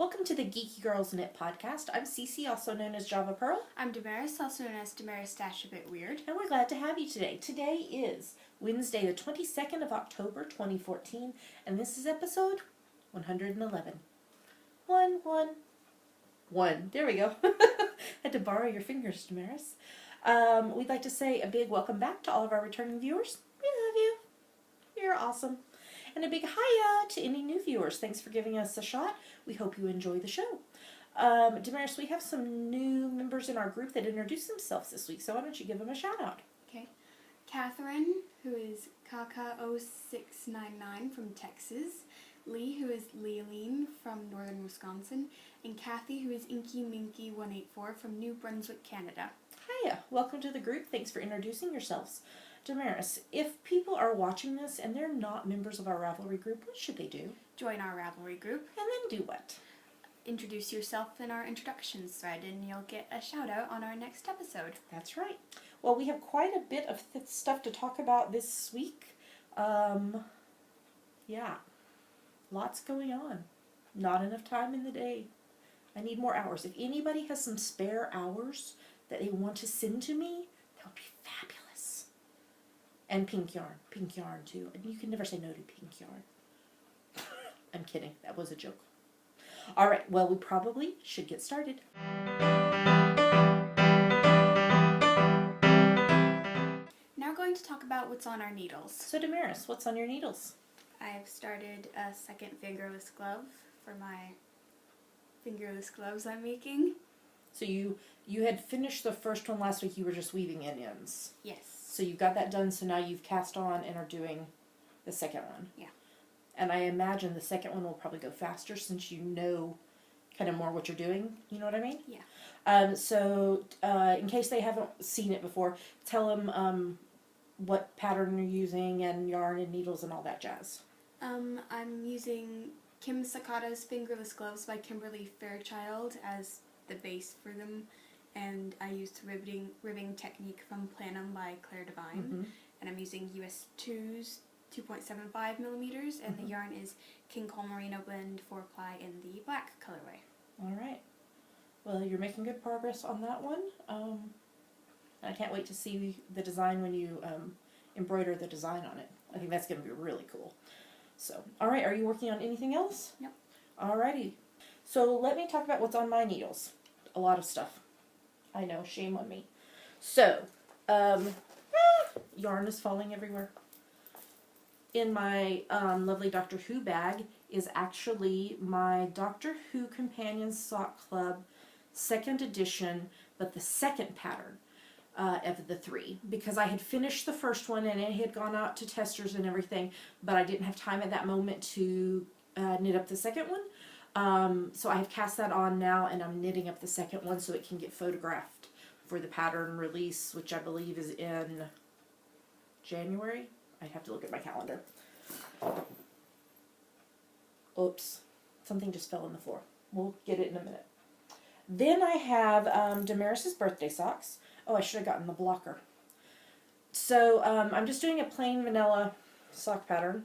Welcome to the Geeky Girls Knit podcast. I'm Cece, also known as Java Pearl. I'm Damaris, also known as Damaris Dash a Bit Weird. And we're glad to have you today. Today is Wednesday, the 22nd of October, 2014, and this is episode 111. One. There we go. Had to borrow your fingers, Damaris. We'd like to say a big welcome back to all of our returning viewers. We love you. You're awesome. And a big hiya to any new viewers. Thanks for giving us a shot. We hope you enjoy the show. Damaris, we have some new members in our group that introduced themselves this week, so why don't you give them a shout out? Okay. Catherine, who is Kaka0699 from Texas. Lee, who is Leoline from northern Wisconsin. And Kathy, who is Inky Minky 184 from New Brunswick, Canada. Hiya. Welcome to the group. Thanks for introducing yourselves. Damaris, if people are watching this and they're not members of our Ravelry group, what should they do? Join our Ravelry group. And then do what? Introduce yourself in our introductions thread and you'll get a shout out on our next episode. That's right. Well, we have quite a bit of stuff to talk about this week. Yeah, lots going on. Not enough time in the day. I need more hours. If anybody has some spare hours that they want to send to me, that would be fabulous. And pink yarn too. And you can never say no to pink yarn. I'm kidding. That was a joke. All right. Well, we probably should get started. Now we're going to talk about what's on our needles. So Damaris, what's on your needles? I've started a second fingerless glove for my fingerless gloves I'm making. So you had finished the first one last week. You were just weaving in ends. Yes. So you got that done, so now you've cast on and are doing the second one. Yeah. And I imagine the second one will probably go faster since you know kind of more what you're doing. You know what I mean? Yeah. So in case they haven't seen it before, tell them what pattern you're using and yarn and needles and all that jazz. I'm using Kim Sakata's Fingerless Gloves by Kimberly Fairchild as the base for them. And I used ribbing technique from Planum by Claire Devine. Mm-hmm. And I'm using US 2's 2.75 millimeters, and the yarn is King Cole Merino Blend 4-ply in the black colorway. All right. Well, you're making good progress on that one. I can't wait to see the design when you embroider the design on it. I think that's going to be really cool. So, all right, are you working on anything else? Yep. All righty. So let me talk about what's on my needles. A lot of stuff. I know, shame on me. So, yarn is falling everywhere. In my lovely Doctor Who bag is actually my Doctor Who Companion Sock Club 2nd edition, but the second pattern of the 3. Because I had finished the first one and it had gone out to testers and everything, but I didn't have time at that moment to knit up the second one. So I have cast that on now and I'm knitting up the second one so it can get photographed for the pattern release, which I believe is in January. I'd have to look at my calendar. Oops, something just fell on the floor. We'll get it in a minute. Then I have Damaris's birthday socks. Oh, I should have gotten the blocker. So I'm just doing a plain vanilla sock pattern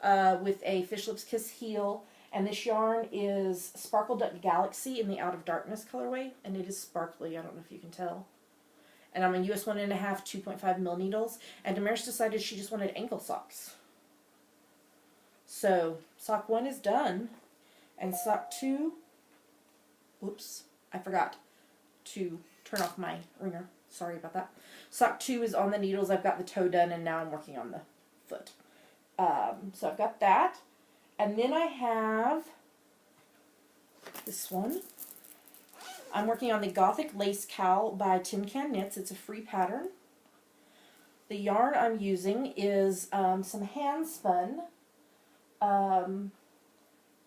with a Fish Lips Kiss heel. And this yarn is Sparkle Duck Galaxy in the Out of Darkness colorway, and it is sparkly. I don't know if you can tell. And I'm on US 1.5 2.5 mil needles, and Damaris decided she just wanted ankle socks. So sock 1 is done, and sock 2. Oops, I forgot to turn off my ringer. Sorry about that. Sock 2 is on the needles. I've got the toe done, and now I'm working on the foot. So I've got that. And then I have this one. I'm working on the Gothic Lace Cowl by Tin Can Knits. It's a free pattern. The yarn I'm using is some hand spun.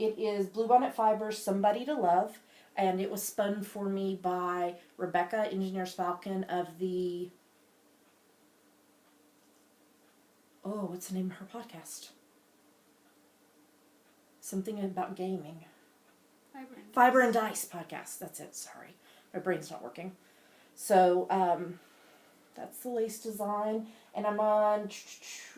It is Bluebonnet Fibers Somebody to Love. And it was spun for me by Rebecca, Engineer's Falcon of the... Oh, what's the name of her podcast? Something about gaming. Fiber and Dice podcast. That's it. Sorry. My brain's not working. So, that's the lace design. And I'm on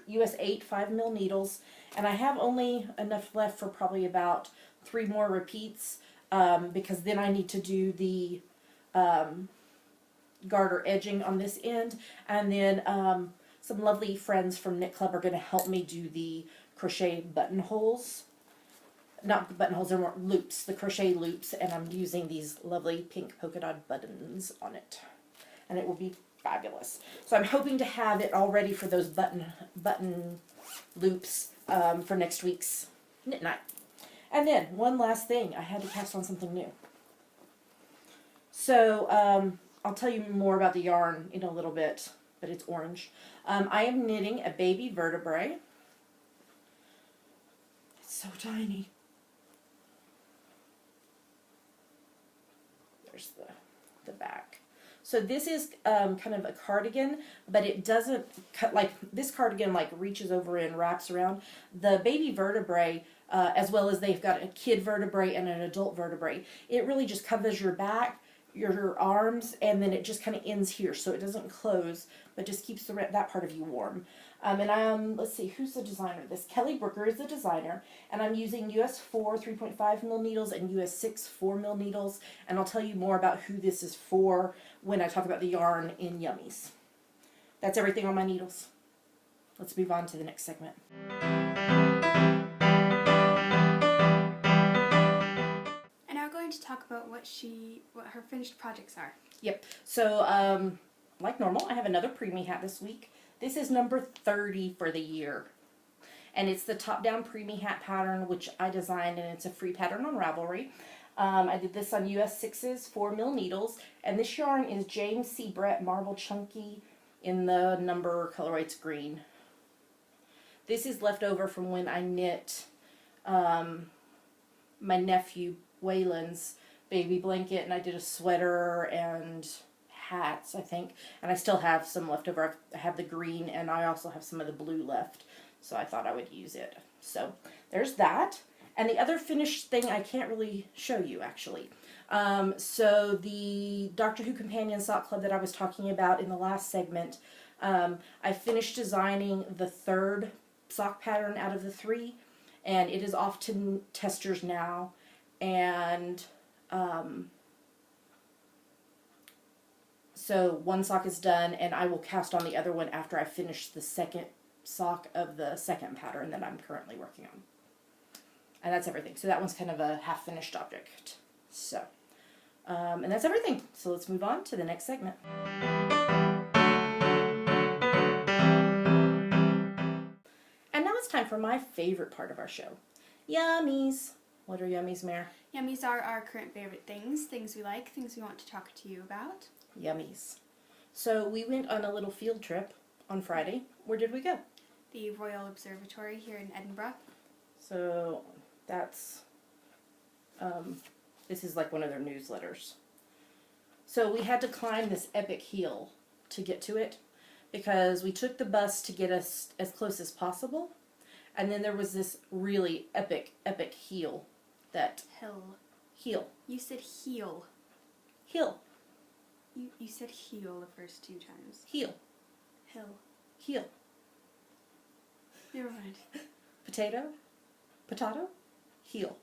US 8 5 mil needles. And I have only enough left for probably about 3 more repeats because then I need to do the garter edging on this end, and then some lovely friends from Knit Club are going to help me do the crochet buttonholes. Not the buttonholes, they're more loops, the crochet loops, and I'm using these lovely pink polka dot buttons on it. And it will be fabulous. So I'm hoping to have it all ready for those button loops for next week's knit night. And then, one last thing, I had to cast on something new. So, I'll tell you more about the yarn in a little bit, but it's orange. I am knitting a baby vertebrae. It's so tiny. There's the back. So this is kind of a cardigan, but it doesn't cut like this cardigan like reaches over and wraps around. The baby vertebrae, as well as they've got a kid vertebrae and an adult vertebrae, it really just covers your back, your arms, and then it just kind of ends here, so it doesn't close, but just keeps that part of you warm. And let's see, who's the designer of this? Kelly Brooker is the designer, and I'm using US 4 3.5 mil needles and US 6 4 mil needles, and I'll tell you more about who this is for when I talk about the yarn in Yummies. That's everything on my needles. Let's move on to the next segment. And now we're going to talk about what her finished projects are. Yep, so like normal, I have another preemie hat this week. This is number 30 for the year. And it's the top-down preemie hat pattern, which I designed, and it's a free pattern on Ravelry. I did this on US 6's 4 mil needles, and this yarn is James C. Brett Marble Chunky in the number colorites green. This is left over from when I knit my nephew Waylon's baby blanket, and I did a sweater and hats, I think, and I still have some left over. I have the green, and I also have some of the blue left, so I thought I would use it. So there's that. And the other finished thing I can't really show you, actually. So the Doctor Who Companion Sock Club that I was talking about in the last segment, I finished designing the 3rd sock pattern out of the 3, and it is off to testers now, and so one sock is done, and I will cast on the other one after I finish the 2nd sock of the 2nd pattern that I'm currently working on. And that's everything. So that one's kind of a half-finished object. So, and that's everything. So let's move on to the next segment. And now it's time for my favorite part of our show. Yummies. What are yummies, Mare? Yummies are our current favorite things we like, things we want to talk to you about. Yummies. So we went on a little field trip on Friday. Where did we go? The Royal Observatory here in Edinburgh. So that's, this is like one of their newsletters. So we had to climb this epic hill to get to it, because we took the bus to get us as close as possible, and then there was this really epic hill that... Heel. You said heel. Hill. You said heel the first 2 times. Heel. Hill. Heel. Never mind. Potato. Potato. Heel.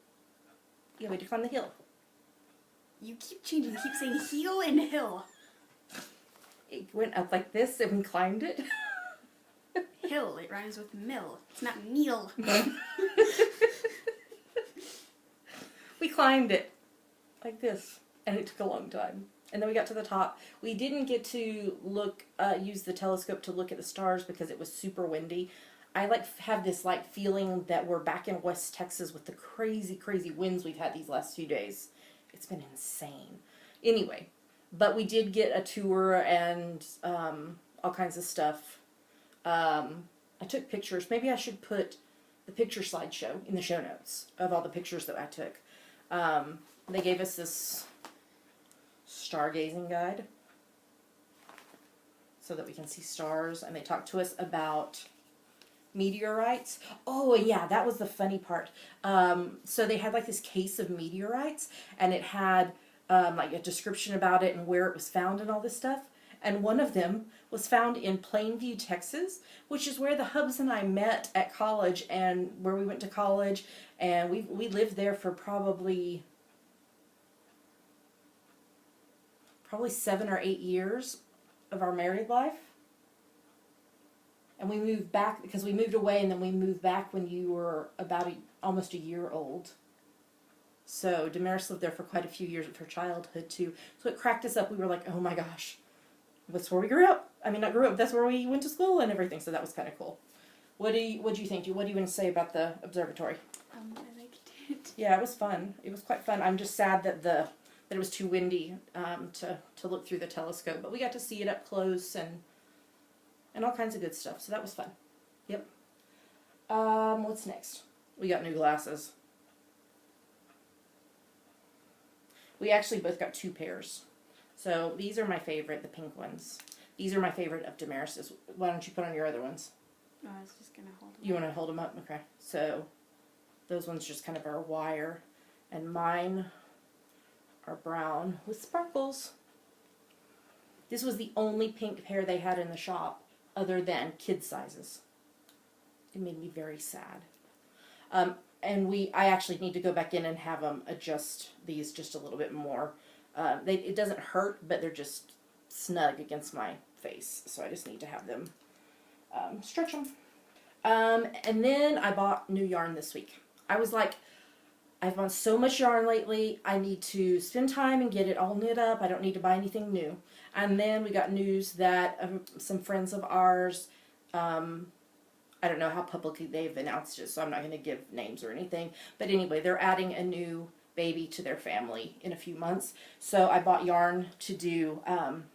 Yeah, we had to climb the hill. You keep changing. Keep saying heel and hill. It went up like this and we climbed it. Hill. It rhymes with mill. It's not meal. We climbed it like this, and it took a long time. And then we got to the top. We didn't get to look, use the telescope to look at the stars because it was super windy. I have this feeling that we're back in West Texas with the crazy winds we've had these last few days. It's been insane. Anyway, but we did get a tour and all kinds of stuff. I took pictures. Maybe I should put the picture slideshow in the show notes of all the pictures that I took. They gave us this stargazing guide so that we can see stars, and they talked to us about meteorites. Oh yeah, that was the funny part. So they had this case of meteorites, and it had a description about it and where it was found and all this stuff, and one of them was found in Plainview, Texas, which is where the Hubs and I met at college and where we went to college. And we lived there for probably 7 or 8 years of our married life. And we moved back because we moved away, and then we moved back when you were about almost a year old. So Damaris lived there for quite a few years of her childhood too. So it cracked us up. We were like, oh my gosh, that's where we grew up. I mean, not grew up. That's where we went to school and everything. So that was kind of cool. What do you think? What do you want to say about the observatory? I liked it. Yeah, it was fun. It was quite fun. I'm just sad that it was too windy to look through the telescope, but we got to see it up close and all kinds of good stuff. So that was fun. Yep. What's next? We got new glasses. We actually both got 2 pairs. So these are my favorite, the pink ones. These are my favorite of Damaris's. Why don't you put on your other ones? Oh, I was just going to hold them You want to hold them up? Okay. So those ones just kind of are wire. And mine are brown with sparkles. This was the only pink pair they had in the shop other than kid sizes. It made me very sad. And I actually need to go back in and have them adjust these just a little bit more. It doesn't hurt, but they're just snug against my face. So I just need to have them stretch them. And then I bought new yarn this week. I was like, I've bought so much yarn lately. I need to spend time and get it all knit up. I don't need to buy anything new. And then we got news that some friends of ours, I don't know how publicly they've announced it, so I'm not going to give names or anything. But anyway, they're adding a new baby to their family in a few months. So I bought yarn to do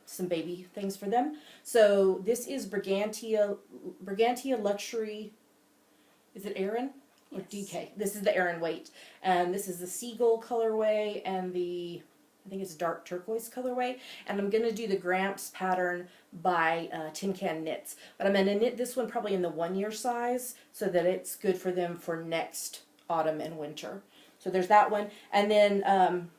some baby things for them. So this is Brigantia Luxury. Is it Aran? Or Yes. DK. This is the Aran weight. And this is the Seagull colorway and I think it's dark turquoise colorway. And I'm going to do the Gramps pattern by Tin Can Knits. But I'm going to knit this one probably in the 1-year size so that it's good for them for next autumn and winter. So there's that one. And then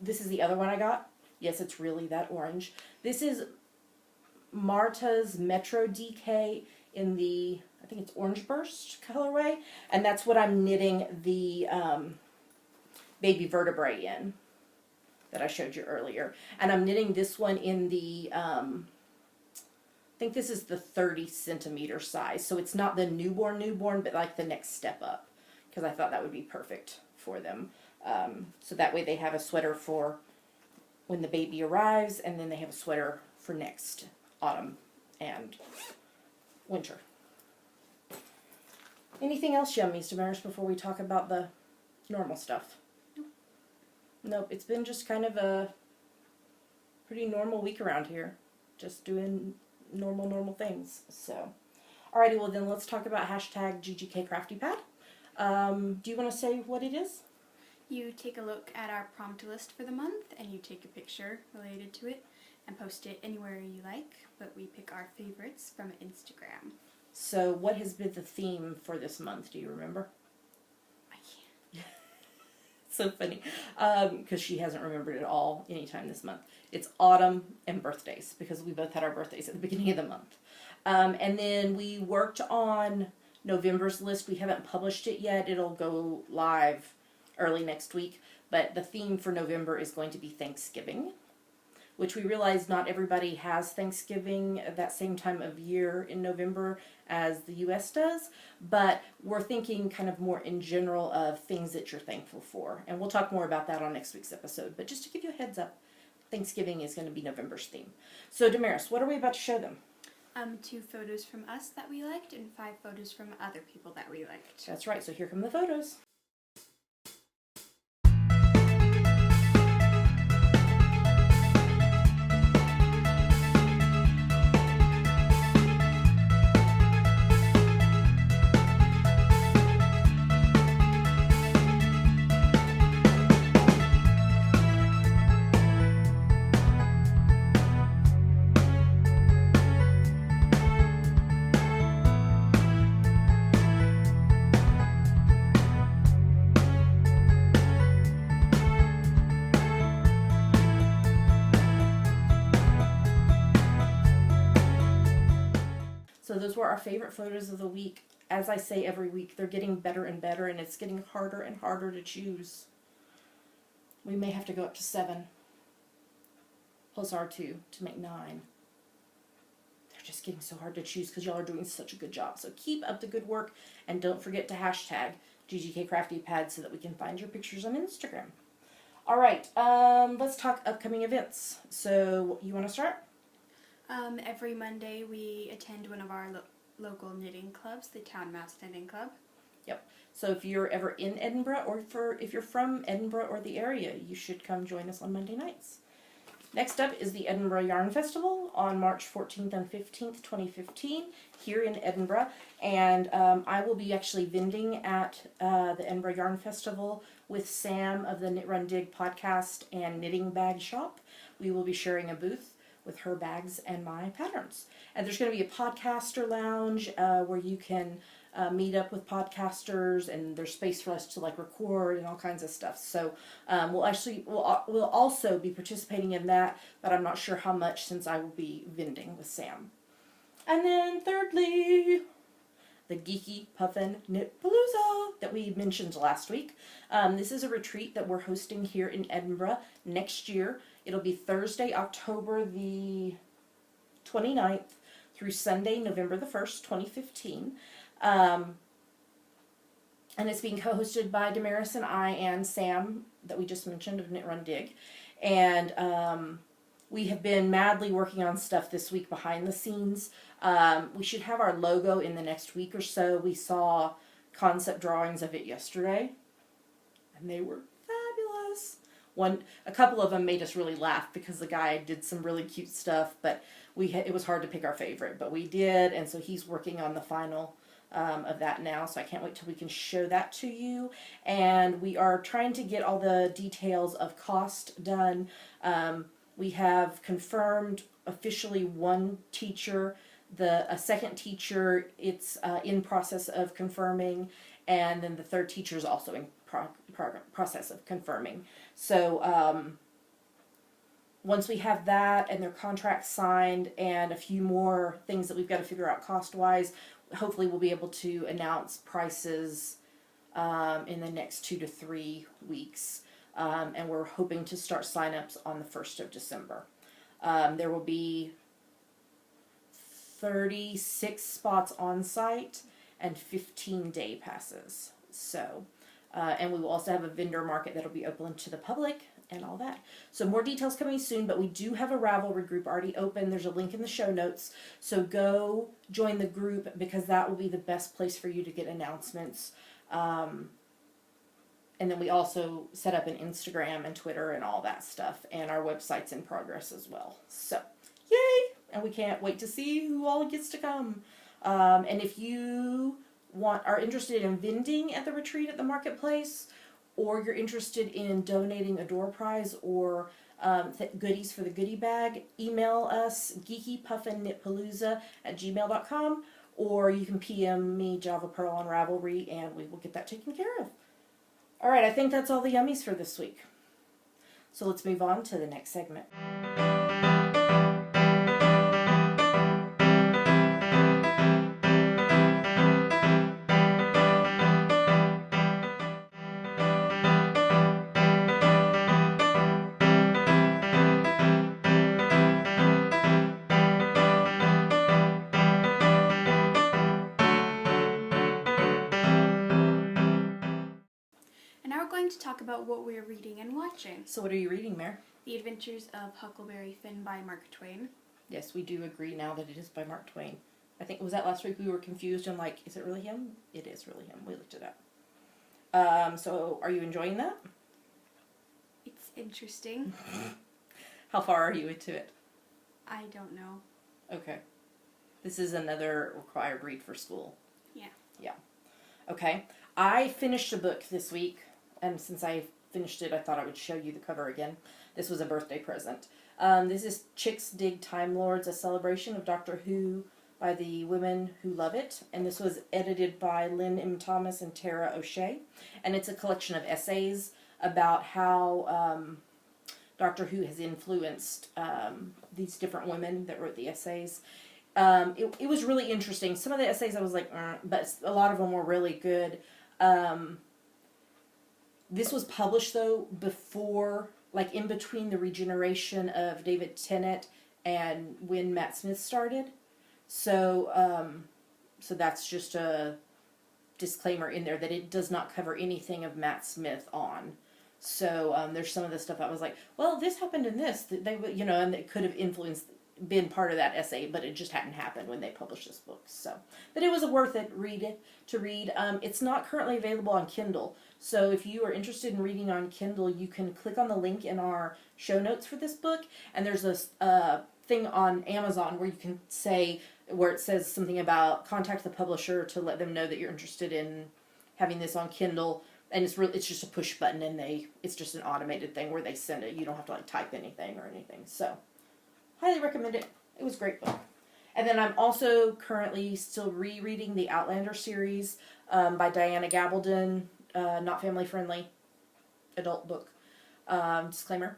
this is the other one I got. Yes, it's really that orange. This is Marta's Metro DK in the, I think it's Orange Burst colorway. And that's what I'm knitting the baby vertebrae in that I showed you earlier. And I'm knitting this one in the, I think this is the 30 centimeter size. So it's not the newborn, but like the next step up. Because I thought that would be perfect for them. So that way they have a sweater for when the baby arrives, and then they have a sweater for next autumn and winter. Anything else, Yummies, Damaris, before we talk about the normal stuff? Nope, it's been just kind of a pretty normal week around here. Just doing normal things. So, alrighty, well then let's talk about hashtag GGK Crafty Pad. Do you want to say what it is? You take a look at our prompt list for the month and you take a picture related to it and post it anywhere you like, but we pick our favorites from Instagram. So what has been the theme for this month? Do you remember? I can't. So funny. Because she hasn't remembered it all anytime this month. It's autumn and birthdays because we both had our birthdays at the beginning of the month. And then we worked on November's list. We haven't published it yet. It'll go live early next week. But the theme for November is going to be Thanksgiving, which we realize not everybody has Thanksgiving at that same time of year in November as the U.S. does. But we're thinking kind of more in general of things that you're thankful for. And we'll talk more about that on next week's episode. But just to give you a heads up, Thanksgiving is going to be November's theme. So Damaris, what are we about to show them? 2 photos from us that we liked and 5 photos from other people that we liked. That's right, so here come the photos. those were our favorite photos of the week. As I say every week, they're getting better and better, and it's getting harder and harder to choose. We may have to go up to 7 plus R2 to make 9. They're just getting so hard to choose because y'all are doing such a good job. So keep up the good work, and don't forget to hashtag GGK Crafty Pad so that we can find your pictures on Instagram. All right, let's talk upcoming events. So you want to start? Every Monday we attend one of our local knitting clubs, the Town Mouse Knitting Club. Yep. So if you're ever in Edinburgh, or if you're from Edinburgh or the area, you should come join us on Monday nights. Next up is the Edinburgh Yarn Festival on March 14th and 15th, 2015, here in Edinburgh. And I will be actually vending at the Edinburgh Yarn Festival with Sam of the Knit Run Dig podcast and Knitting Bag Shop. We will be sharing a booth with her bags and my patterns. And there's going to be a podcaster lounge where you can meet up with podcasters, and there's space for us to like record and all kinds of stuff. So we'll also be participating in that, but I'm not sure how much since I will be vending with Sam. And then thirdly, the Geeky Puffin Knit Palooza that we mentioned last week. This is a retreat that we're hosting here in Edinburgh next year. It'll be Thursday, October the 29th through Sunday, November the 1st, 2015. And it's being co-hosted by Damaris and I and Sam that we just mentioned of Knit Run Dig. And we have been madly working on stuff this week behind the scenes. We should have our logo in the next week or so. We saw concept drawings of it yesterday, and they were fabulous. A couple of them made us really laugh because the guy did some really cute stuff, but it was hard to pick our favorite, but we did, and so he's working on the final of that now, so I can't wait till we can show that to you. And we are trying to get all the details of cost done. We have confirmed officially one teacher. A second teacher, it's in process of confirming, and then the third teacher is also in process of confirming. So once we have that and their contract signed and a few more things that we've got to figure out cost-wise, hopefully we'll be able to announce prices in the next 2 to 3 weeks. And we're hoping to start sign-ups on the 1st of December. There will be 36 spots on site and 15 day passes. So, and we will also have a vendor market that'll be open to the public and all that. So more details coming soon, but we do have a Ravelry group already open. There's a link in the show notes. So go join the group because that will be the best place for you to get announcements. And then we also set up an Instagram and Twitter and all that stuff, and our website's in progress as well. So, yay! And we can't wait to see who all gets to come. And if you are interested in vending at the retreat at the marketplace, or you're interested in donating a door prize or goodies for the goodie bag, email us geekypuffinknitpalooza@gmail.com, or you can PM me Java Pearl on Ravelry, and we will get that taken care of. All right, I think that's all the yummies for this week. So let's move on to the next segment. To talk about what we're reading and watching. So what are you reading, Mare? The Adventures of Huckleberry Finn by Mark Twain. Yes, we do agree now that it is by Mark Twain. I think, was that last week we were confused and like, is it really him? It is really him. We looked it up. So are you enjoying that? It's interesting. How far are you into it? I don't know. Okay. This is another required read for school. Yeah. Yeah. Okay. I finished a book this week. And since I finished it, I thought I would show you the cover again. This was a birthday present. This is Chicks Dig Time Lords, a celebration of Doctor Who by the women who love it. And this was edited by Lynn M. Thomas and Tara O'Shea. And it's a collection of essays about how Doctor Who has influenced these different women that wrote the essays. it was really interesting. Some of the essays I was like, but a lot of them were really good. This was published, though, before, like, in between the regeneration of David Tennant and when Matt Smith started. So, so that's just a disclaimer in there that it does not cover anything of Matt Smith on. So, there's some of the stuff I was like, well, this happened in this. They, you know, and it could have been part of that essay, but it just hadn't happened when they published this book. So, but it was worth it to read. It's not currently available on Kindle. So if you are interested in reading on Kindle, you can click on the link in our show notes for this book, and there's this thing on Amazon where you can say, where it says something about contact the publisher to let them know that you're interested in having this on Kindle, and it's just a push button, and it's just an automated thing where they send it. You don't have to like type anything or anything. So highly recommend it. It was a great book. And then I'm also currently still rereading the Outlander series by Diana Gabaldon. Not family friendly, adult book. Disclaimer.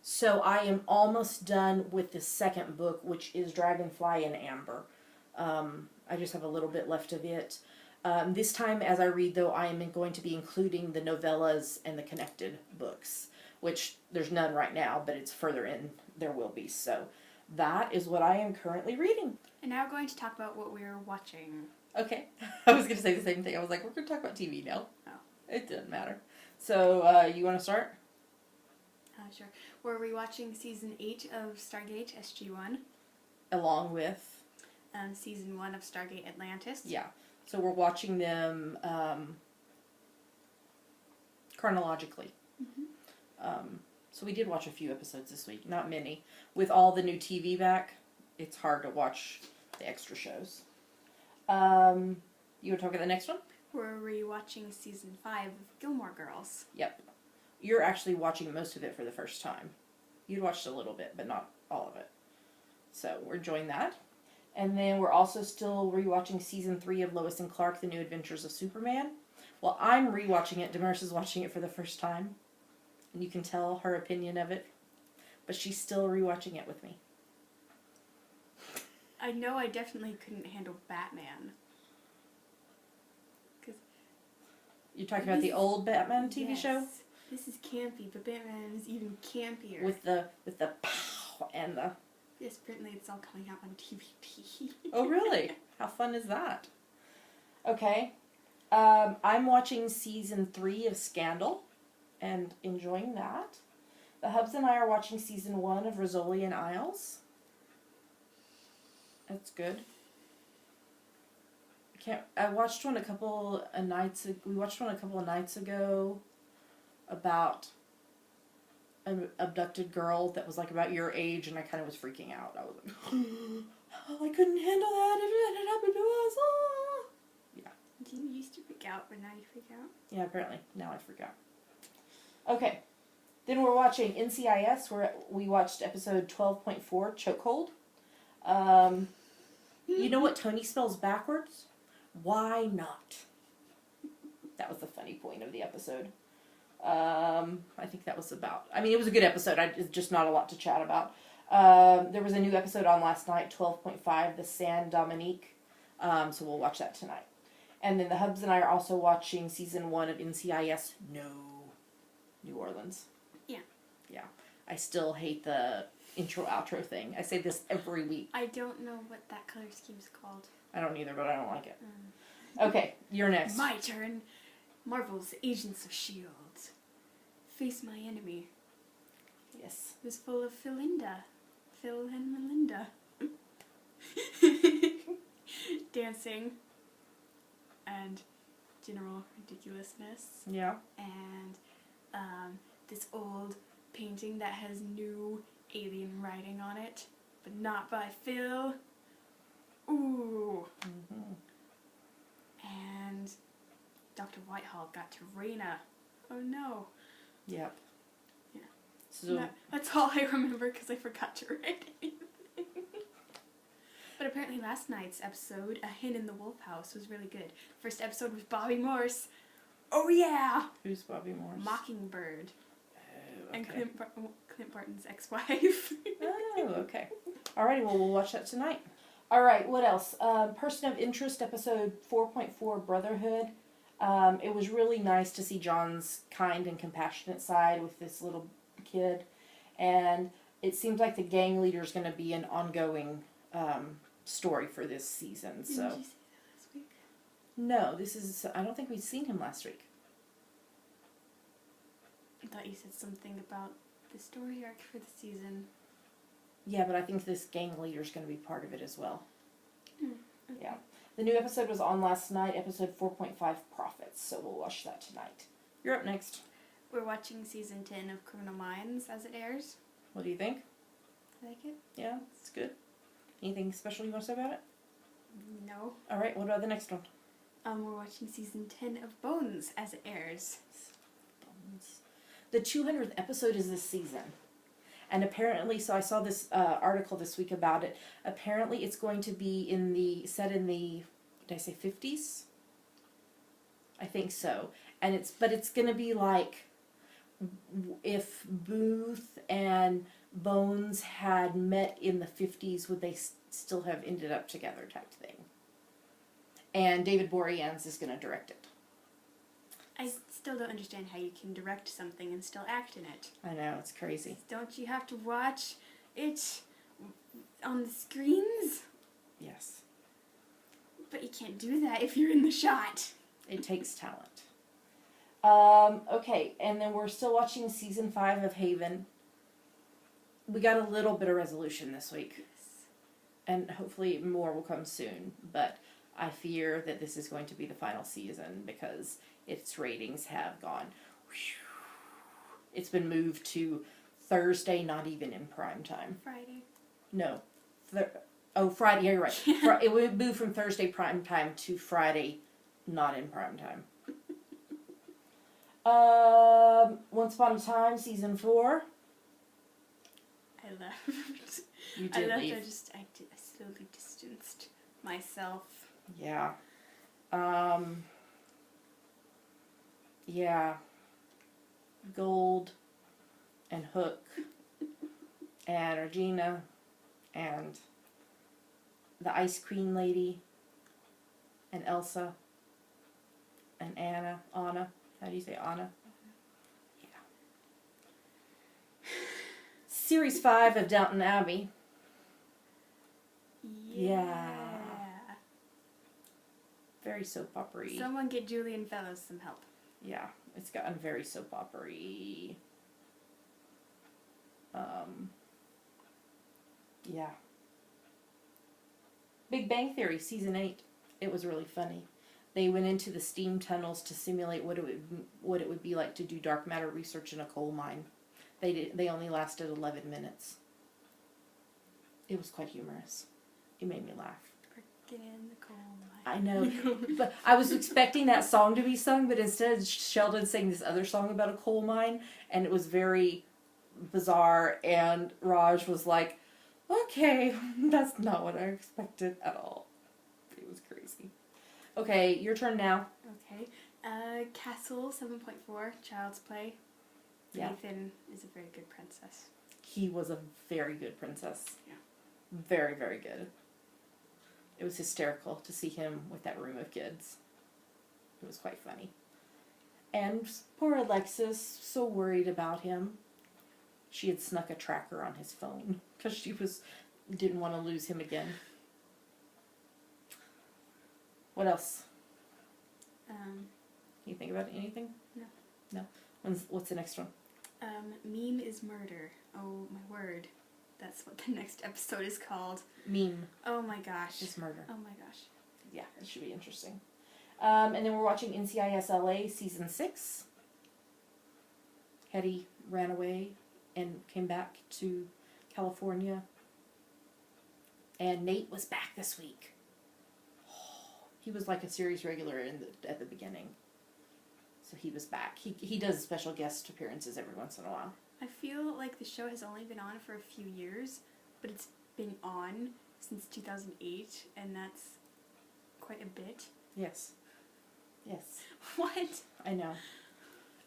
So I am almost done with the second book, which is Dragonfly in Amber. I just have a little bit left of it. This time, as I read, though, I am going to be including the novellas and the connected books, which there's none right now, but it's further in. There will be. So that is what I am currently reading. And now we're going to talk about what we're watching. Okay. I was going to say the same thing. I was like, we're going to talk about TV now. Oh. It doesn't matter. So, you want to start? Sure. We're rewatching Season 8 of Stargate SG-1. Along with? Season 1 of Stargate Atlantis. Yeah. So we're watching them chronologically. Mm-hmm. So we did watch a few episodes this week. Not many. With all the new TV back, it's hard to watch the extra shows. You want to talk about the next one? We're rewatching Season 5 of Gilmore Girls. Yep. You're actually watching most of it for the first time. You'd watched a little bit, but not all of it. So we're enjoying that. And then we're also still rewatching Season 3 of Lois and Clark, The New Adventures of Superman. Well, I'm rewatching it. Damaris is watching it for the first time. And you can tell her opinion of it. But she's still rewatching it with me. I know I definitely couldn't handle Batman. You're talking about the old Batman TV yes. show? This is campy, but Batman is even campier. With the pow and the... Yes, apparently it's all coming out on DVD. Oh, really? How fun is that? Okay. I'm watching Season 3 of Scandal and enjoying that. The Hubs and I are watching Season 1 of Rizzoli and Isles. That's good. I watched one a couple of nights. We watched one a couple of nights ago about an abducted girl that was like about your age, and I kind of was freaking out. I was like, oh, I couldn't handle that if it had happened to us. Oh. Yeah. Didn't you used to freak out, but now you freak out? Yeah, apparently. Now I freak out. Okay. Then we're watching NCIS, where we watched episode 12.4, Chokehold. You know what Tony spells backwards? Why not? That was the funny point of the episode. I think that was about... I mean, it was a good episode. Just not a lot to chat about. There was a new episode on last night, 12.5, The San Dominique. So we'll watch that tonight. And then the Hubs and I are also watching Season 1 of NCIS New Orleans. Yeah. Yeah. I still hate the intro-outro thing. I say this every week. I don't know what that color scheme's called. I don't either, but I don't like it. Okay, you're next. My turn. Marvel's Agents of S.H.I.E.L.D. Face My Enemy. Yes. It was full of Phil and Melinda. Dancing. And general ridiculousness. Yeah. And this old painting that has new alien writing on it, but not by Phil. Ooh. Mm-hmm. And Dr. Whitehall got to Raina. Oh no. Yep. Yeah. So That's all I remember because I forgot to write anything. But apparently last night's episode, A Hen in the Wolf House, was really good. First episode was Bobby Morse. Oh yeah! Who's Bobby Morse? Mockingbird. Oh, And okay. Clint Barton's ex-wife. Oh, okay. Alrighty, well, we'll watch that tonight. Alright, what else? Person of Interest, episode 4.4, Brotherhood. It was really nice to see John's kind and compassionate side with this little kid. And it seems like the gang leader is going to be an ongoing story for this season. So. Did you say that last week? No, this is. I don't think we've seen him last week. I thought you said something about the story arc for the season. Yeah, but I think this gang leader is going to be part of it as well. Okay. Yeah. The new episode was on last night, episode 4.5, Profits. So we'll watch that tonight. You're up next. We're watching season 10 of Criminal Minds as it airs. What do you think? I like it. Yeah, it's good. Anything special you want to say about it? No. All right, what about the next one? We're watching season 10 of Bones as it airs. The 200th episode is this season. And apparently, so I saw this article this week about it. Apparently, it's going to be set in the, did I say 50s? I think so. And it's going to be like if Booth and Bones had met in the 50s, would they still have ended up together type thing. And David Boreanaz is going to direct it. I still don't understand how you can direct something and still act in it. I know, it's crazy. Don't you have to watch it on the screens? Yes. But you can't do that if you're in the shot. It takes talent. Okay, and then we're still watching season 5 of Haven. We got a little bit of resolution this week. Yes. And hopefully more will come soon. But I fear that this is going to be the final season because its ratings have gone. It's been moved to Thursday, not even in prime time. Friday. No. Friday, yeah, you're right. It would move from Thursday prime time to Friday, not in prime time. Once Upon a Time, season 4. I left. You did leave. I slowly distanced myself. Yeah. Yeah. Gold and Hook and Regina and the Ice Queen Lady and Elsa and Anna. How do you say Anna? Yeah. Series 5 of Downton Abbey. Yeah. Very soap opera-y. Someone get Julian Fellows some help. Yeah, it's gotten very soap opera-y. Yeah. Big Bang Theory, season 8. It was really funny. They went into the steam tunnels to simulate what it would be like to do dark matter research in a coal mine. They only lasted 11 minutes. It was quite humorous. It made me laugh. Get in the coal mine. I know, but I was expecting that song to be sung, but instead Sheldon sang this other song about a coal mine, and it was very bizarre, and Raj was like, okay, that's not what I expected at all. It was crazy. Okay, your turn now. Okay. Castle 7.4, Child's Play. Yeah. Nathan is a very good princess. He was a very good princess. Yeah. Very, very good. It was hysterical to see him with that room of kids. It was quite funny. And poor Alexis, so worried about him. She had snuck a tracker on his phone because she didn't want to lose him again. What else? Can you think about anything? No. No? What's the next one? Meme is Murder. Oh my word. That's what the next episode is called. Meme Oh my gosh. is Murder. Oh my gosh. Yeah, it should be interesting. And then we're watching NCIS LA season 6. Hetty ran away and came back to California. And Nate was back this week. He was like a series regular at the beginning. So he was back. He does special guest appearances every once in a while. I feel like the show has only been on for a few years, but it's been on since 2008, and that's quite a bit. Yes. Yes. What? I know.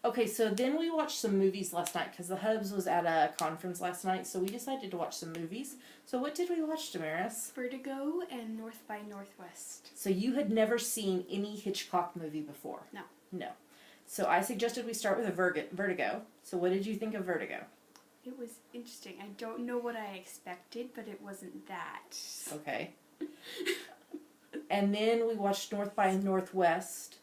Okay, so then we watched some movies last night because the Hubs was at a conference last night, so we decided to watch some movies. So what did we watch, Damaris? Vertigo and North by Northwest. So you had never seen any Hitchcock movie before? No. No. So I suggested we start with a Vertigo. So what did you think of Vertigo? It was interesting. I don't know what I expected, but it wasn't that. Okay. And then we watched North by Northwest.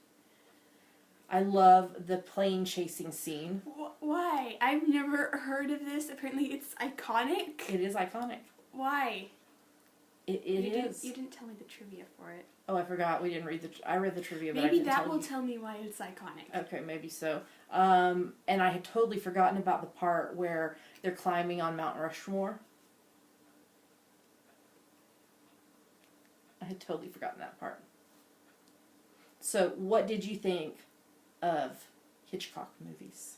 I love the plane chasing scene. Why? I've never heard of this. Apparently it's iconic. It is iconic. Why? It is. You didn't tell me the trivia for it. Oh, I forgot. We didn't read I read the trivia, but I Maybe didn't that tell will you. tell me why it's iconic. Okay, maybe so. And I had totally forgotten about the part where they're climbing on Mount Rushmore. I had totally forgotten that part. So, what did you think of Hitchcock movies?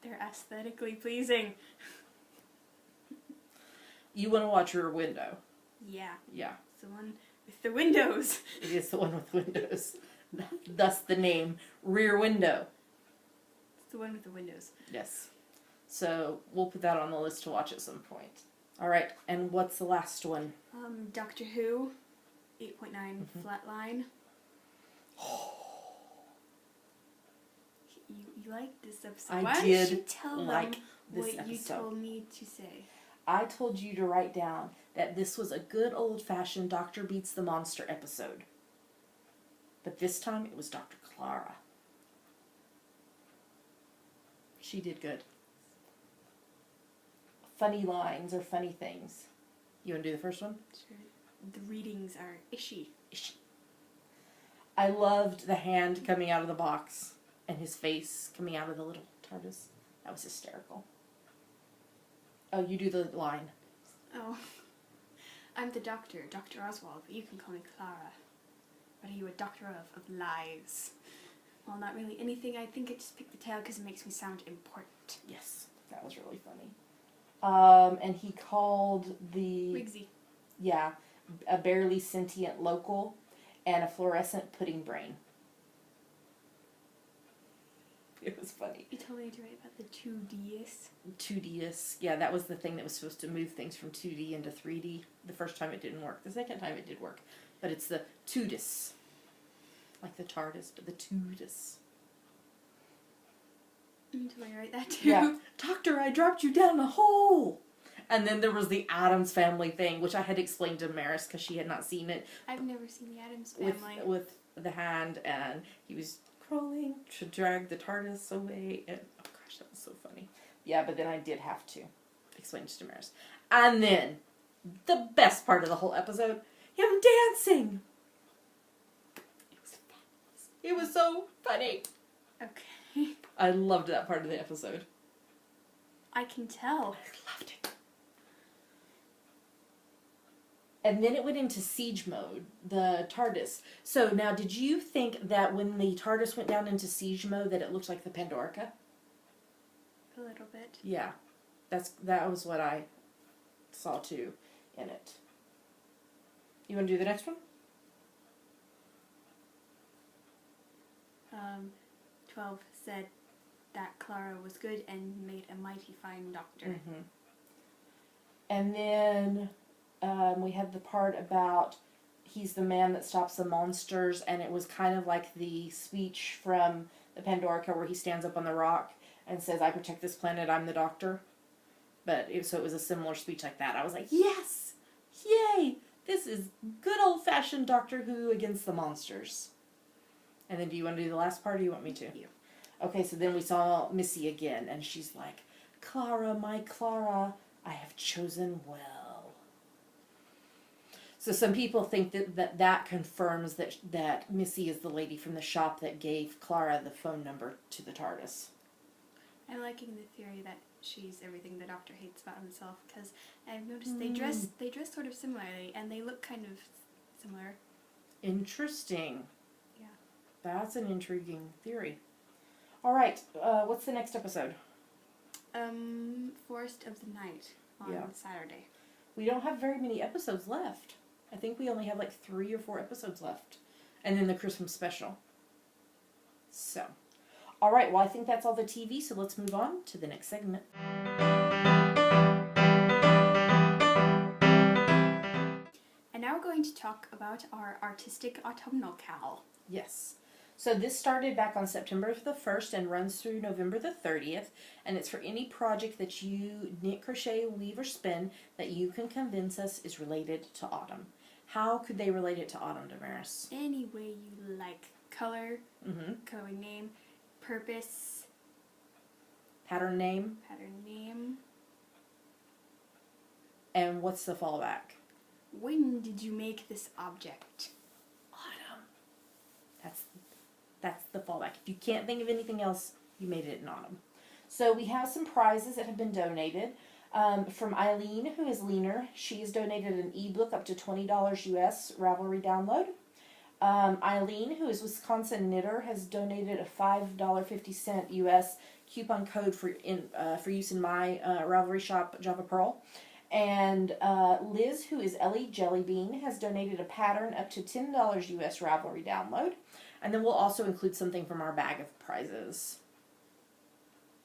They're aesthetically pleasing. You want to watch Rear Window? Yeah. Yeah. It's the one with the windows. It is the one with windows. Thus the name Rear Window. It's the one with the windows. Yes. So we'll put that on the list to watch at some point. All right. And what's the last one? Doctor Who, 8.9 Flatline. You liked this episode. I Why did don't you tell like them this what you episode. told me to say? I told you to write down that this was a good old-fashioned Doctor Beats the Monster episode. But this time it was Dr. Clara. She did good. Funny lines or funny things. You want to do the first one? Sure. The readings are ishy. I loved the hand coming out of the box and his face coming out of the little TARDIS. That was hysterical. Oh, you do the line. Oh. I'm the doctor, Dr. Oswald, but you can call me Clara. What are you a doctor of? Of lies. Well, not really anything. I think I just picked the tail because it makes me sound important. Yes, that was really funny. And he called the... Wigsy. Yeah, a barely sentient local and a fluorescent pudding brain. It was funny. You told me to write about the 2Ds. 2Ds. Yeah, that was the thing that was supposed to move things from 2D into 3D. The first time it didn't work. The second time it did work. But it's the 2Dis. Like the TARDIS, but the 2Dis. You told me to write that too. Yeah. Doctor, I dropped you down a hole! And then there was the Addams Family thing, which I had explained to Maris because she had not seen it. I've never seen the Addams With, Family. with the hand, and he was crawling to drag the TARDIS away. And, oh gosh, that was so funny. Yeah, but then I did have to explain to Damaris. And then, the best part of the whole episode, him dancing! It was fabulous. It was so funny. Okay. I loved that part of the episode. I can tell. I loved it. And then it went into siege mode, the TARDIS. So now, did you think that when the TARDIS went down into siege mode that it looked like the Pandorica? A little bit. Yeah. That was what I saw too in it. You want to do the next one? 12 said that Clara was good and made a mighty fine doctor. Mm-hmm. And then we had the part about he's the man that stops the monsters, and it was kind of like the speech from the Pandorica where he stands up on the rock and says, I protect this planet, I'm the doctor. So it was a similar speech like that. I was like, yes! Yay! This is good old-fashioned Doctor Who against the monsters. And then do you want to do the last part, or you want me to? You. Okay, so then we saw Missy again, and she's like, Clara, my Clara, I have chosen well. So some people think that confirms that Missy is the lady from the shop that gave Clara the phone number to the TARDIS. I'm liking the theory that she's everything the Doctor hates about himself, because I've noticed they dress sort of similarly, and they look kind of similar. Interesting. Yeah. That's an intriguing theory. All right, what's the next episode? Forest of the Night on Saturday. We don't have very many episodes left. I think we only have like 3 or 4 episodes left. And then the Christmas special. So, all right, well, I think that's all the TV, so let's move on to the next segment. And now we're going to talk about our artistic autumnal cowl. Yes. So this started back on September the 1st and runs through November the 30th, and it's for any project that you knit, crochet, weave, or spin that you can convince us is related to autumn. How could they relate it to autumn, Damaris? Any way you like. Color, Mm-hmm. colorway name, purpose, Pattern name, pattern name. and what's the fallback? When did you make this object? Autumn. That's the fallback. If you can't think of anything else, you made it in autumn. So we have some prizes that have been donated. From Eileen, who is leaner. She has donated an ebook up to $20 US Ravelry download. Eileen, who is Wisconsin knitter, has donated a $5.50 US coupon code for use in my Ravelry shop, Java Pearl. And Liz, who is Ellie Jellybean, has donated a pattern up to $10 US Ravelry download. And then we'll also include something from our bag of prizes.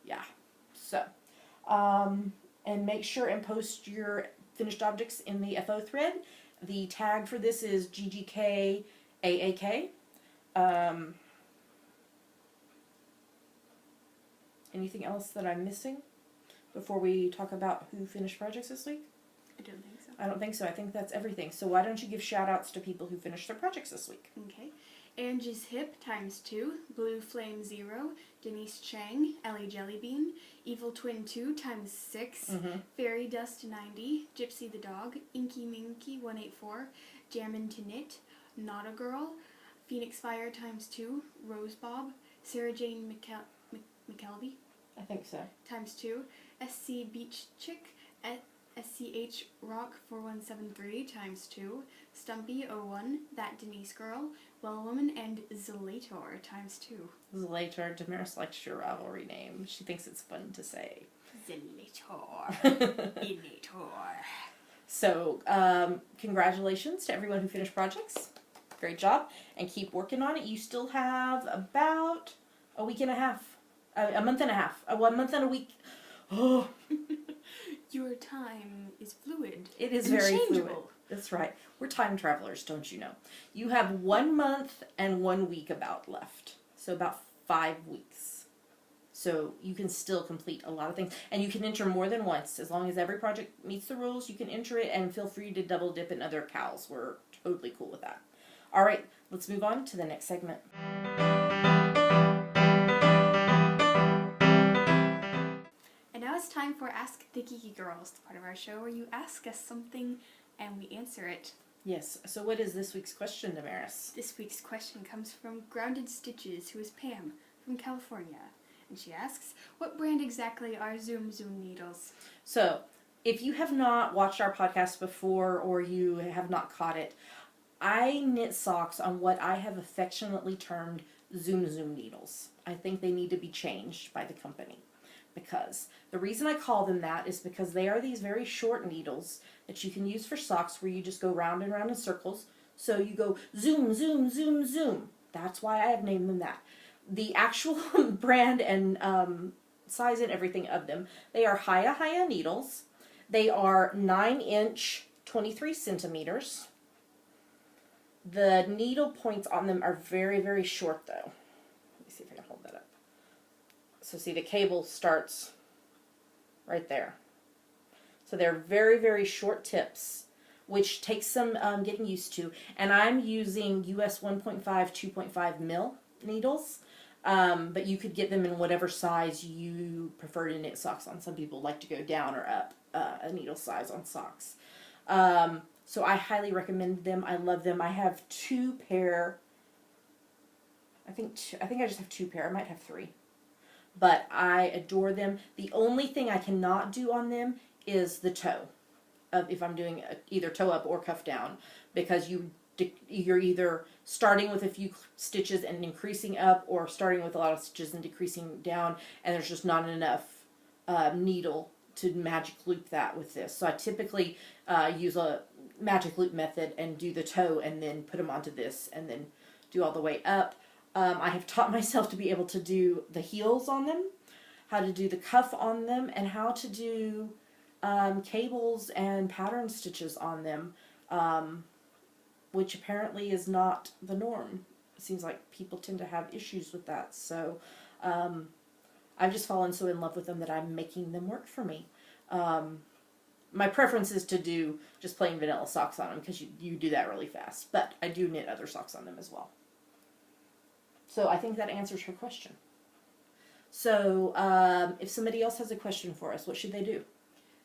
Yeah. So, and make sure and post your finished objects in the FO thread. The tag for this is GGK AAK. Anything else that I'm missing before we talk about who finished projects this week? I don't think so. I don't think so. I think that's everything. So why don't you give shout outs to people who finished their projects this week? Okay. Angie's Hip ×2, Blue Flame 0, Denise Chang, Ellie Jellybean, Evil Twin 2 ×6, Fairy Dust 90, Gypsy the Dog, Inky Minky 184, Jammin' to Knit, Not a Girl, Phoenix Fire ×2, Rose Bob, Sarah Jane McKelvey I think so. ×2, SC Beach Chick, SCH Rock 4173 ×2, Stumpy 01, That Denise Girl, Well Woman, and Zelator ×2. Later, Damaris likes your Ravelry name. She thinks it's fun to say. Zelator. Inator. So, congratulations to everyone who finished projects. Great job. And keep working on it. You still have about a week and a half. A month and a half. 1 month and a week. Oh, Your time is fluid. it is and very changeable. fluid. That's right. We're time travelers, don't you know? You have 1 month and 1 week about left. So about 5 weeks. So you can still complete a lot of things. And you can enter more than once. As long as every project meets the rules, you can enter it, and feel free to double dip in other cowls. We're totally cool with that. All right, let's move on to the next segment. And now it's time for Ask the Geeky Girls, the part of our show where you ask us something and we answer it. Yes, so what is this week's question, Damaris? This week's question comes from Grounded Stitches, who is Pam from California. And she asks, what brand exactly are Zoom Zoom needles? So, if you have not watched our podcast before or you have not caught it, I knit socks on what I have affectionately termed Zoom Zoom needles. I think they need to be changed by the company. Because the reason I call them that is because they are these very short needles that you can use for socks where you just go round and round in circles. So you go zoom, zoom, zoom, zoom. That's why I have named them that. The actual brand and size and everything of them, they are Haya needles. They are 9-inch, 23 centimeters. The needle points on them are very, very short though. Let me see if I can hold that up. So see, the cable starts right there. So they're very, very short tips, which takes some getting used to. And I'm using US 1.5, 2.5 mil needles. But you could get them in whatever size you prefer to knit socks on. Some people like to go down or up a needle size on socks. So I highly recommend them. I love them. I have 2 pair. I think I just have 2 pair. I might have 3. But I adore them. The only thing I cannot do on them is the toe. If I'm doing either toe up or cuff down. Because you're either starting with a few stitches and increasing up, or starting with a lot of stitches and decreasing down, and there's just not enough needle to magic loop that with this. So I typically use a magic loop method and do the toe and then put them onto this and then do all the way up. I have taught myself to be able to do the heels on them, how to do the cuff on them, and how to do cables and pattern stitches on them, which apparently is not the norm. It seems like people tend to have issues with that. So I've just fallen so in love with them that I'm making them work for me. My preference is to do just plain vanilla socks on them because you do that really fast. But I do knit other socks on them as well. So I think that answers her question. So if somebody else has a question for us, what should they do?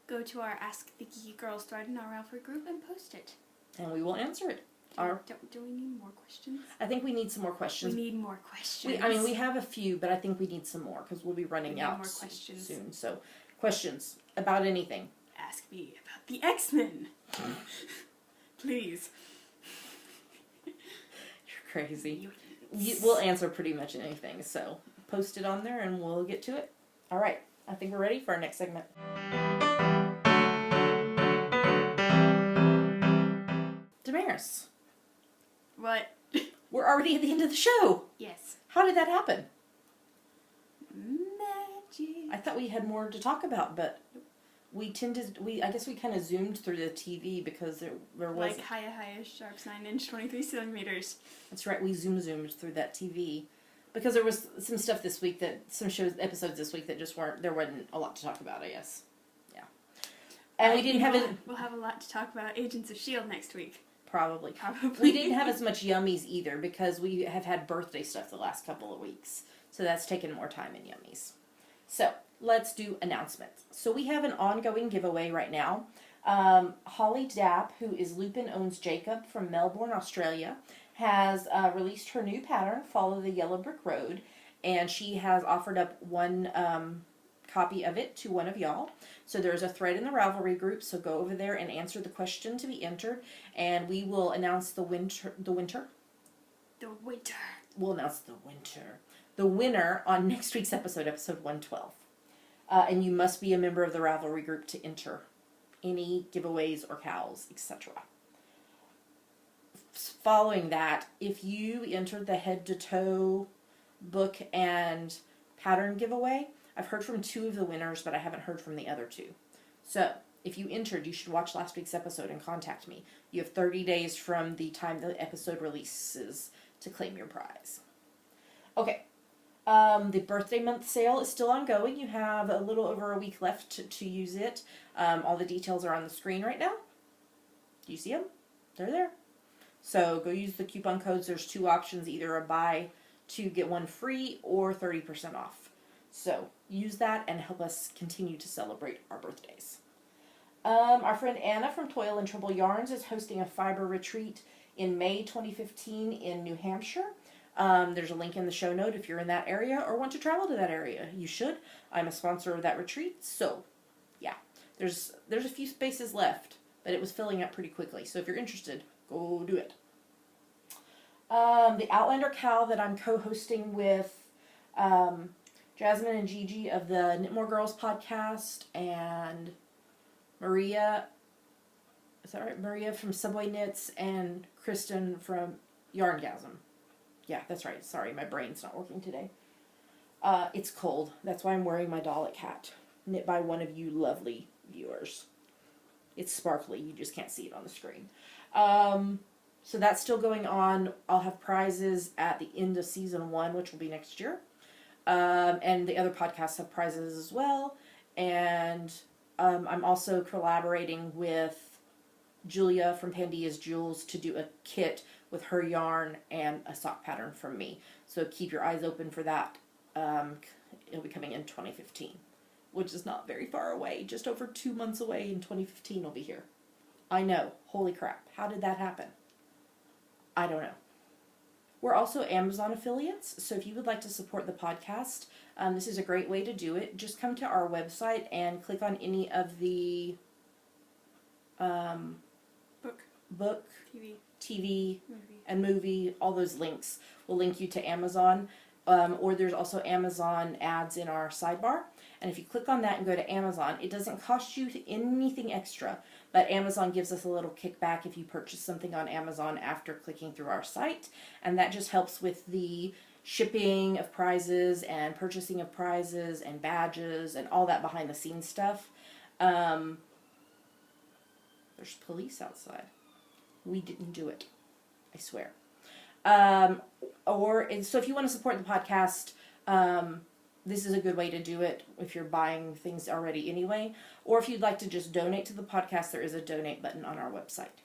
Go to our Ask the Geeky Girls thread in our Ravelry group and post it. And we will answer it. Do we need more questions? I think we need some more questions. We need more questions. We have a few, but I think we need some more because we'll be running out more questions soon. So questions about anything. Ask me about the X-Men. Please. You're crazy. We'll answer pretty much anything. So post it on there and we'll get to it. All right. I think we're ready for our next segment. Damaris. What? We're already at the end of the show. Yes. How did that happen? Magic. I thought we had more to talk about, but I guess we kind of zoomed through the TV because there was... Like Hiya Sharks 9-inch, 23 centimeters. That's right, we zoomed through that TV. Because there was some stuff this week episodes this week that just there wasn't a lot to talk about, I guess. Yeah. And we didn't have We'll have a lot to talk about Agents of S.H.I.E.L.D. next week. Probably. We didn't have as much Yummies either because we have had birthday stuff the last couple of weeks. So that's taken more time in Yummies. So, let's do announcements. So we have an ongoing giveaway right now. Holly Dapp, who is Lupin Owns Jacob from Melbourne, Australia, has released her new pattern, Follow the Yellow Brick Road, and she has offered up one copy of it to one of y'all. So there's a thread in the Ravelry group, so go over there and answer the question to be entered, and we will announce the winner on next week's episode 112. And you must be a member of the Ravelry group to enter any giveaways or cows, etc. Following that, if you entered the head-to-toe book and pattern giveaway, I've heard from 2 of the winners, but I haven't heard from the other 2. So, if you entered, you should watch last week's episode and contact me. You have 30 days from the time the episode releases to claim your prize. Okay. The birthday month sale is still ongoing. You have a little over a week left to use it. All the details are on the screen right now. Do you see them? They're there. So go use the coupon codes. There's 2 options, either a buy 2 get 1 free or 30% off. So use that and help us continue to celebrate our birthdays. Our friend Anna from Toil and Trouble Yarns is hosting a fiber retreat in May 2015 in New Hampshire. There's a link in the show note if you're in that area or want to travel to that area. You should. I'm a sponsor of that retreat, so yeah. There's a few spaces left, but it was filling up pretty quickly. So if you're interested, go do it. The Outlander Cow that I'm co-hosting with Jasmine and Gigi of the Knit More Girls podcast and Maria, is that right? Maria from Subway Knits and Kristen from Yarngasm. Yeah, that's right. Sorry, my brain's not working today. It's cold. That's why I'm wearing my Dalek hat. Knit by one of you lovely viewers. It's sparkly. You just can't see it on the screen. So that's still going on. I'll have prizes at the end of season 1, which will be next year. And the other podcasts have prizes as well. And I'm also collaborating with Julia from Pandia's Jewels to do a kit with her yarn and a sock pattern from me. So keep your eyes open for that. It'll be coming in 2015, which is not very far away. Just over 2 months away in 2015 will be here. I know. Holy crap. How did that happen? I don't know. We're also Amazon affiliates, so if you would like to support the podcast, this is a great way to do it. Just come to our website and click on any of the book, TV, and movie, all those links will link you to Amazon. Or there's also Amazon ads in our sidebar. And if you click on that and go to Amazon, it doesn't cost you anything extra, but Amazon gives us a little kickback if you purchase something on Amazon after clicking through our site. And that just helps with the shipping of prizes and purchasing of prizes and badges and all that behind the scenes stuff. There's police outside. We didn't do it. I swear. So if you want to support the podcast, this is a good way to do it if you're buying things already anyway. Or if you'd like to just donate to the podcast, there is a donate button on our website.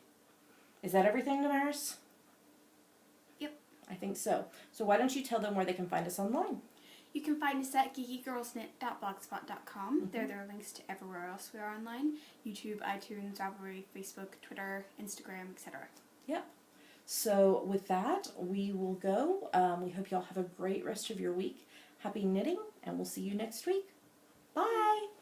Is that everything, Damaris? Yep. I think so. So why don't you tell them where they can find us online? You can find us at geekygirlsnet.blogspot.com. There are links to everywhere else we are online. YouTube, iTunes, Ravelry, Facebook, Twitter, Instagram, etc. Yep. So with that, we will go. We hope you all have a great rest of your week. Happy knitting, and we'll see you next week. Bye!